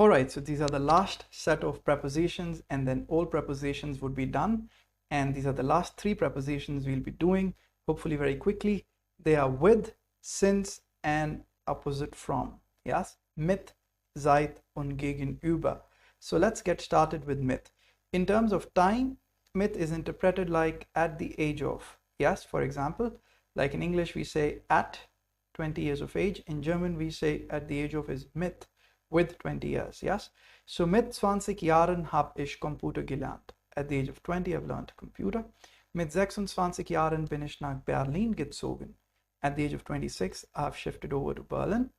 All right, so these are the last set of prepositions, and then all prepositions would be done. And these are the last three prepositions we'll be doing, hopefully very quickly. They are with, since, and opposite from. Yes, mit, seit, und gegenüber. So let's get started with mit. In terms of time, mit is interpreted like at the age of. Yes, for example, like in English we say at 20 years of age. In German we say at the age of is mit, with 20 years. Yes, so mit 20 Jahren habe ich Computer gelernt. At the age of 20 I've learned computer. Mit 26 Jahren bin ich nach Berlin gezogen. At the age of 26 I've shifted over to Berlin.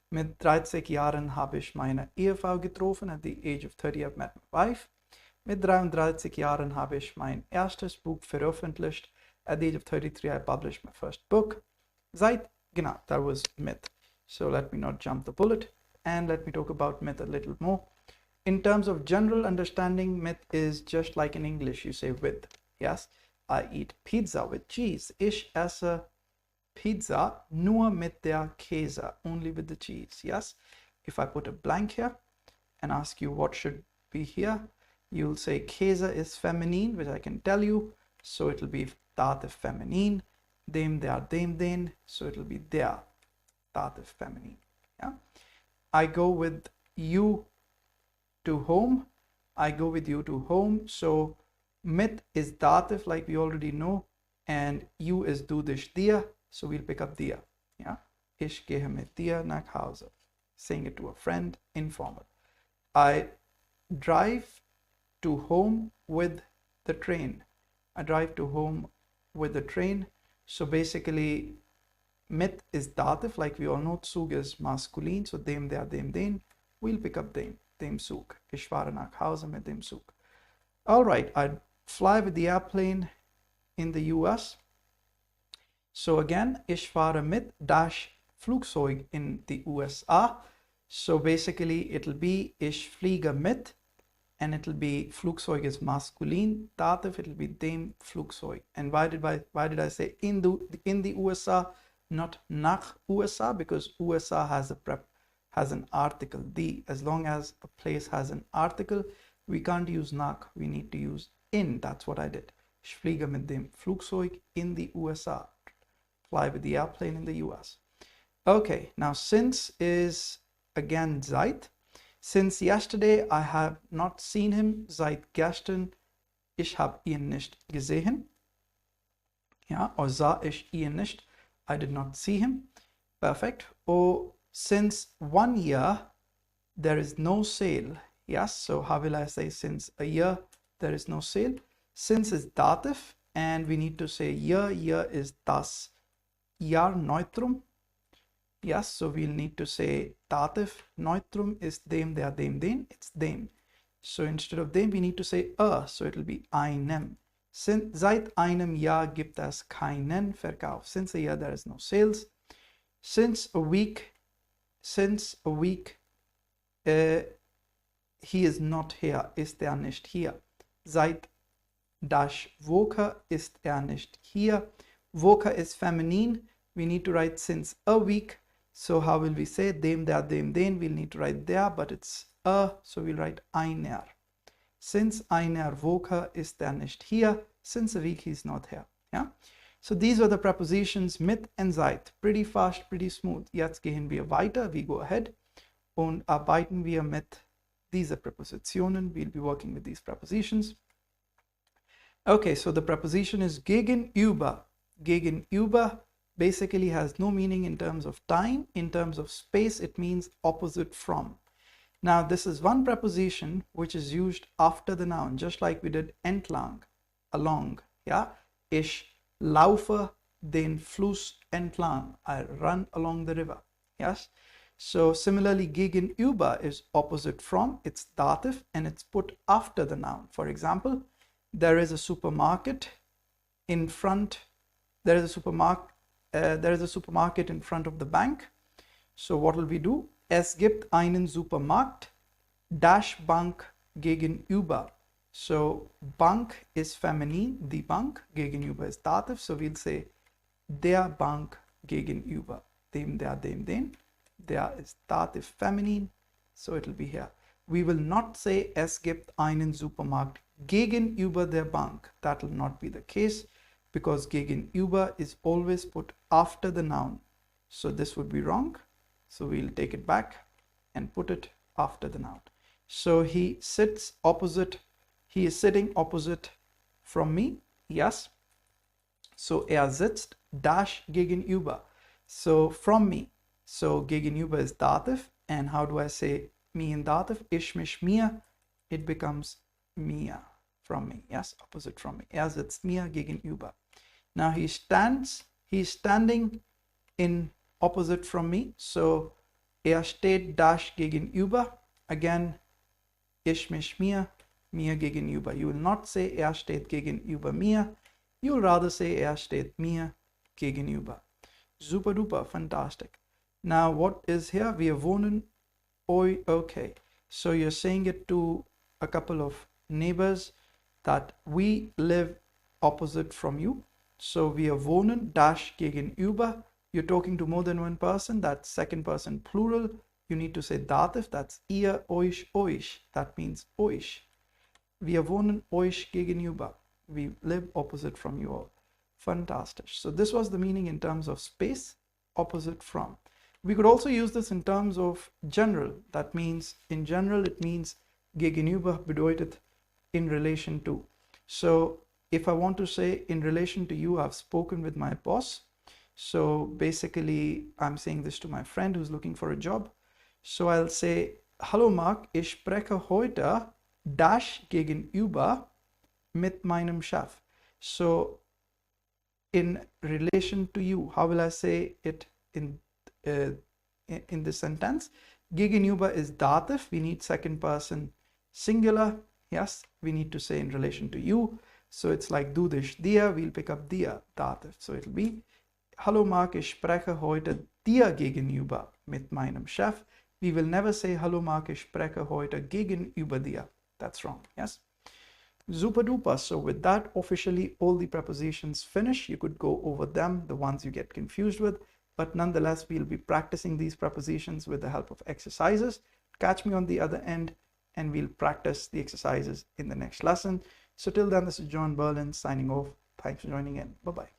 Mit 30 Jahren habe ich meine Ehefrau getroffen. At the age of 30 I've met my wife. Mit 33 Jahren habe ich mein erstes Buch veröffentlicht. At the age of 33 I published my first book. Seit, genau, that was mit. So let me not jump the bullet. And let me talk about mit a little more. In terms of general understanding, mit is just like in English, you say with. Yes, I eat pizza with cheese. Ich esse Pizza nur mit der Käse, only with the cheese. Yes, if I put a blank here and ask you what should be here, you'll say Käse is feminine, which I can tell you. So it'll be Dativ feminine. Dem, der, dem, den. So it'll be der, Dativ feminine. Yeah. I go with you to home. I go with you to home. So mit is dative, like we already know, and you is du dich dir. So we'll pick up dir. Yeah. Ich gehe mit dir nach Hause. Saying it to a friend, informal. I drive to home with the train. I drive to home with the train. So basically, mit is dative, like we all know. Zug is masculine, so dem, der, dem, den. We'll pick up dem Zug. Ich fahre nach Hause mit dem Zug. All right, I fly with the airplane in the US. So again, ich fahre mit das Flugzeug in the USA. So basically, it'll be ich fliege mit, and it'll be Flugzeug is masculine, dative, it'll be dem Flugzeug. And why did I say in the USA? Not nach USA, because USA has an article. As long as a place has an article, we can't use nach, we need to use in. That's what I did. Ich fliege mit dem Flugzeug in the USA. Fly with the airplane in the US. Okay, now since is again seit. Since yesterday I have not seen him. Seit gestern ich habe ihn nicht gesehen. Ja, or sah ich ihn nicht. I did not see him. Perfect. Or since 1 year there is no sale. Yes, so how will I say since a year there is no sale? Since is dative, and we need to say year. Year is das Jahr Neutrum. Yes, so we'll need to say dative. Neutrum is dem, der, dem, den. It's dem. So instead of dem we need to say so it'll be einem. Seit einem Jahr gibt es keinen Verkauf. Since a year there is no sales. Since a week he is not here. Ist er nicht hier. Seit das Woche ist er nicht hier. Woche is feminine. We need to write since a week. So how will we say dem, der, dem, den? We'll need to write there, but it's so we'll write einer. Since einer Woche ist er nicht hier. Since a week he's not here. Yeah. So these are the prepositions mit and seit. Pretty fast, pretty smooth. Jetzt gehen wir weiter. We go ahead und arbeiten wir mit diese Präpositionen. We'll be working with these prepositions. Okay, so the preposition is gegenüber. Gegenüber basically has no meaning in terms of time. In terms of space, it means opposite from. Now, this is one preposition which is used after the noun, just like we did entlang, along. Yeah, ich laufe den Fluss entlang. I run along the river. Yes. So similarly, gegenüber is opposite from. It's dative and it's put after the noun. For example, there is a supermarket in front. There is a supermarket in front of the bank. So what will we do? Es gibt einen Supermarkt, dash Bank gegenüber. So Bank is feminine, die Bank, gegenüber is dative. So we'll say der Bank gegenüber. Dem, der, dem, den. Der is dative feminine. So it'll be here. We will not say es gibt einen Supermarkt gegenüber der Bank. That will not be the case because gegenüber is always put after the noun. So this would be wrong. So we'll take it back and put it after the noun. So he sits opposite, he is sitting opposite from me. Yes. So er sitzt dash gegenüber. So from me. So gegenüber is dative. And how do I say me in dative? Ich, mich, mir. It becomes mir, from me. Yes, opposite from me. Er sitzt mir gegenüber. Now he stands, he's standing in opposite from me. So er steht dash gegenüber. Again, ich, mich, mir, mir gegenüber. You will not say er steht gegenüber mir. You will rather say er steht mir gegenüber. Super duper, fantastic. Now what is here? Wir wohnen. Okay. So you're saying it to a couple of neighbors that we live opposite from you. So wir wohnen dash gegenüber. You're talking to more than one person. That's second person plural. You need to say dative. That's ihr, euch, euch. That means euch. Wir wohnen euch gegenüber. We live opposite from you all. Fantastic. So this was the meaning in terms of space, opposite from. We could also use this in terms of general. That means in general it means gegenüber bedeutet in relation to. So if I want to say in relation to you, I've spoken with my boss. So basically I'm saying this to my friend who's looking for a job. So I'll say, hallo Mark, ich spreche heute dash gegenüber mit meinem Chef. So in relation to you, how will I say it in this sentence? Gegenüber is dative. We need second person singular. Yes, we need to say in relation to you. So it's like du dich dir. We'll pick up dir, dative. So it'll be, hallo Mark, ich spreche heute dir gegenüber mit meinem Chef. We will never say, hallo Mark, ich spreche heute gegenüber dir. That's wrong. Yes. Super duper. So with that, officially all the prepositions finish. You could go over them, the ones you get confused with. But nonetheless, we'll be practicing these prepositions with the help of exercises. Catch me on the other end and we'll practice the exercises in the next lesson. So till then, this is John Berlin signing off. Thanks for joining in. Bye-bye.